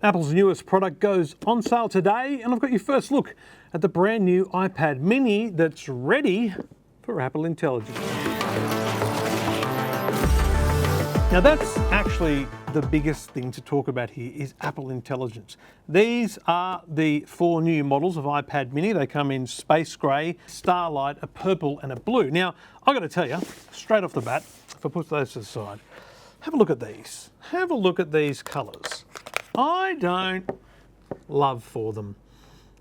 Apple's newest product goes on sale today, and I've got your first look at the brand new iPad mini that's ready for Apple Intelligence. Now that's actually the biggest thing to talk about here is Apple Intelligence. These are the 4 new models of iPad mini. They come in space grey, starlight, a purple and a blue. Now I've got to tell you, straight off the bat, if I put those aside, have a look at these. Have a look at these colours. I don't love for them.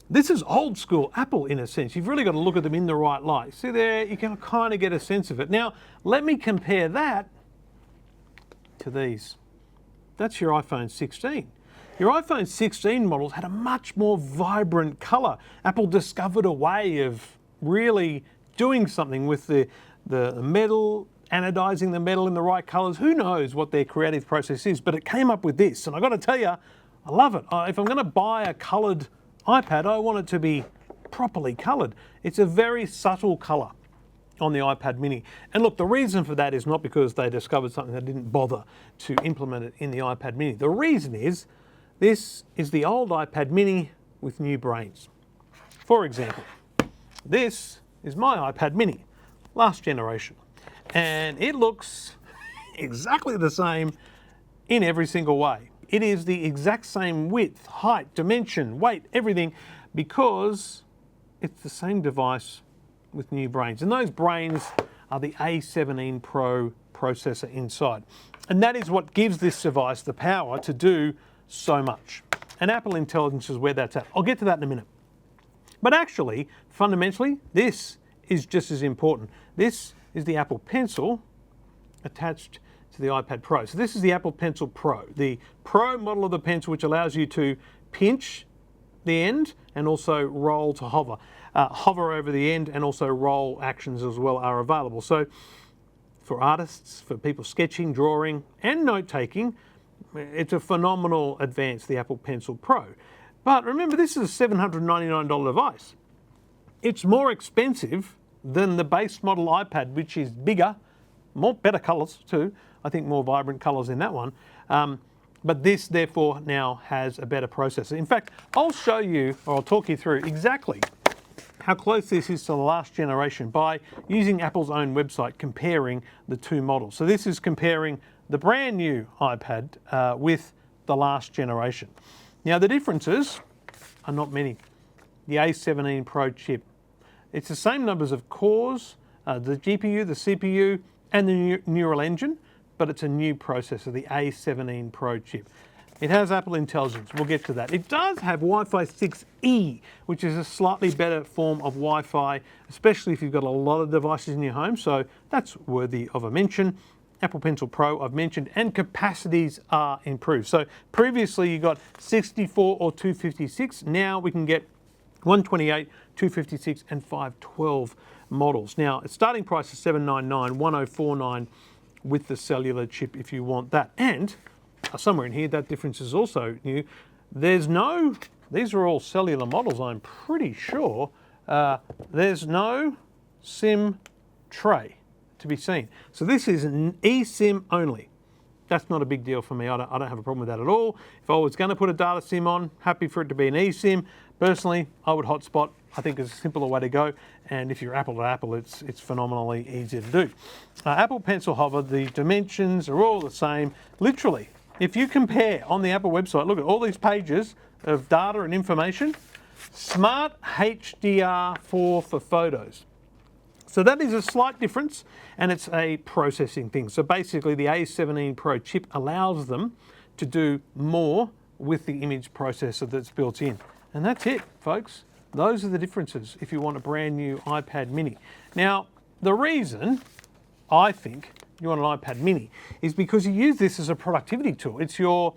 This is old school Apple in a sense. You've really got to look at them in the right light. See there, you can kind of get a sense of it. Now, let me compare that to these. That's your iPhone 16. Your iPhone 16 models had a much more vibrant colour. Apple discovered a way of really doing something with the metal, anodizing the metal in the right colours. Who knows what their creative process is, but it came up with this, and I've got to tell you, I love it. If I'm going to buy a coloured iPad, I want it to be properly coloured. It's a very subtle colour on the iPad mini. And look, the reason for that is not because they discovered something they didn't bother to implement it in the iPad mini. The reason is, this is the old iPad mini with new brains. For example, this is my iPad mini, last generation. And it looks exactly the same in every single way. It is the exact same width, height, dimension, weight, everything, because it's the same device with new brains. And those brains are the A17 Pro processor inside. And that is what gives this device the power to do so much. And Apple Intelligence is where that's at. I'll get to that in a minute. But actually, fundamentally, this is just as important. This is the Apple Pencil attached to the iPad Pro. So this is the Apple Pencil Pro, the Pro model of the pencil, which allows you to pinch the end and also roll to hover. Hover over the end and also roll actions as well are available. So for artists, for people sketching, drawing and note-taking, it's a phenomenal advance, the Apple Pencil Pro. But remember, this is a $799 device. It's more expensive than the base model iPad, which is bigger, better colours too. I think more vibrant colours in that one. But this, therefore, now has a better processor. In fact, I'll show you, or I'll talk you through exactly how close this is to the last generation by using Apple's own website, comparing the two models. So this is comparing the brand new iPad with the last generation. Now the differences are not many. The A17 Pro chip. It's the same numbers of cores, the GPU, the CPU, and the neural engine, but it's a new processor, the A17 Pro chip. It has Apple Intelligence, we'll get to that. It does have Wi-Fi 6E, which is a slightly better form of Wi-Fi, especially if you've got a lot of devices in your home, so that's worthy of a mention. Apple Pencil Pro I've mentioned, and capacities are improved. So previously you got 64 or 256, now we can get 128, 256 and 512 models. Now its starting price is $799, $1049 with the cellular chip if you want that. And somewhere in here that difference is also new. These are all cellular models, I'm pretty sure. There's no SIM tray to be seen. So this is an eSIM only. That's not a big deal for me. I don't have a problem with that at all. If I was going to put a data SIM on, happy for it to be an eSIM. Personally, I would hotspot. I think it's a simpler way to go. And if you're Apple to Apple, it's phenomenally easy to do. Apple Pencil Hover, the dimensions are all the same. Literally, if you compare on the Apple website, look at all these pages of data and information. Smart HDR4 for photos. So that is a slight difference, and it's a processing thing. So basically the A17 Pro chip allows them to do more with the image processor that's built in. And that's it, folks. Those are the differences if you want a brand new iPad mini. Now, the reason I think you want an iPad mini is because you use this as a productivity tool. It's your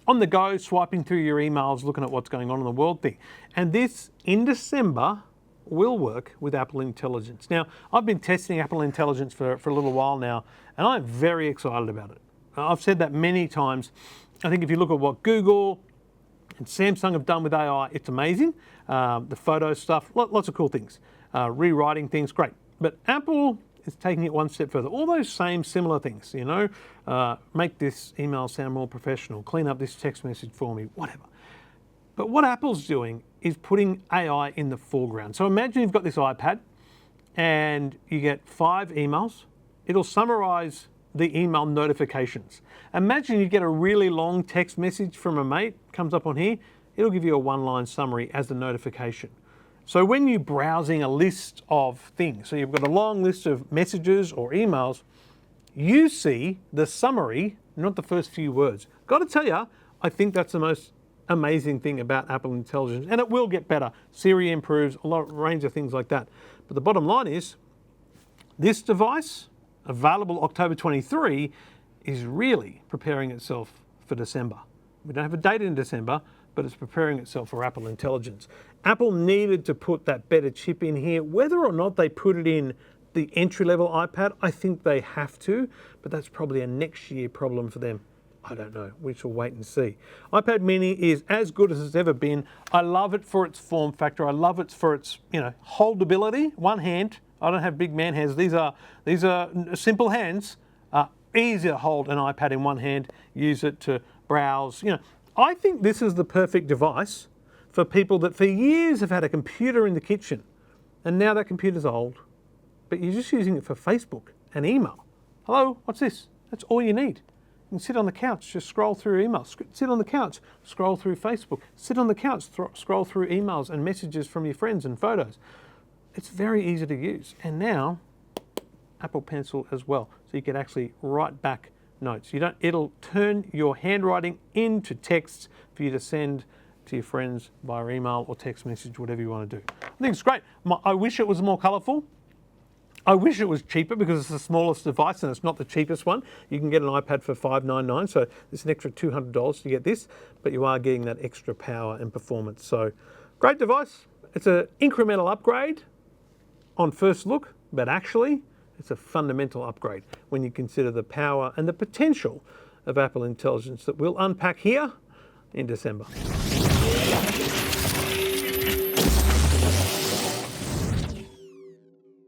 on the go, swiping through your emails, looking at what's going on in the world thing. And this, in December, will work with Apple Intelligence. Now, I've been testing Apple Intelligence for a little while now, and I'm very excited about it. I've said that many times. I think if you look at what Google and Samsung have done with AI, it's amazing. The photo stuff, lots of cool things. Rewriting things, great. But Apple it's taking it one step further. All those same similar things, you know, make this email sound more professional, clean up this text message for me, whatever. But what Apple's doing is putting AI in the foreground. So imagine you've got this iPad and you get 5 emails. It'll summarize the email notifications. Imagine you get a really long text message from a mate, comes up on here, it'll give you a one-line summary as the notification. So when you're browsing a list of things, so you've got a long list of messages or emails, you see the summary, not the first few words. Got to tell you, I think that's the most amazing thing about Apple Intelligence, and it will get better. Siri improves, a range of things like that. But the bottom line is, this device, available October 23, is really preparing itself for December. We don't have a date in December, but it's preparing itself for Apple Intelligence. Apple needed to put that better chip in here. Whether or not they put it in the entry-level iPad, I think they have to, but that's probably a next year problem for them. I don't know. We shall wait and see. iPad mini is as good as it's ever been. I love it for its form factor. I love it for its, you know, holdability. One hand. I don't have big man hands. These are simple hands. Easy to hold an iPad in one hand. Use it to browse. You know, I think this is the perfect device for people that for years have had a computer in the kitchen, and now that computer's old, but you're just using it for Facebook and email. Hello, what's this? That's all you need. You can sit on the couch, just scroll through emails. Sit on the couch, scroll through Facebook. Sit on the couch, scroll through emails and messages from your friends and photos. It's very easy to use. And now, Apple Pencil as well. So you can actually write back notes. It'll turn your handwriting into texts for you to send to your friends via email or text message, whatever you want to do. I think it's great. I wish it was more colourful. I wish it was cheaper because it's the smallest device and it's not the cheapest one. You can get an iPad for $599, so it's an extra $200 to get this, but you are getting that extra power and performance. So great device. It's an incremental upgrade on first look, but actually it's a fundamental upgrade when you consider the power and the potential of Apple Intelligence that we'll unpack here in December.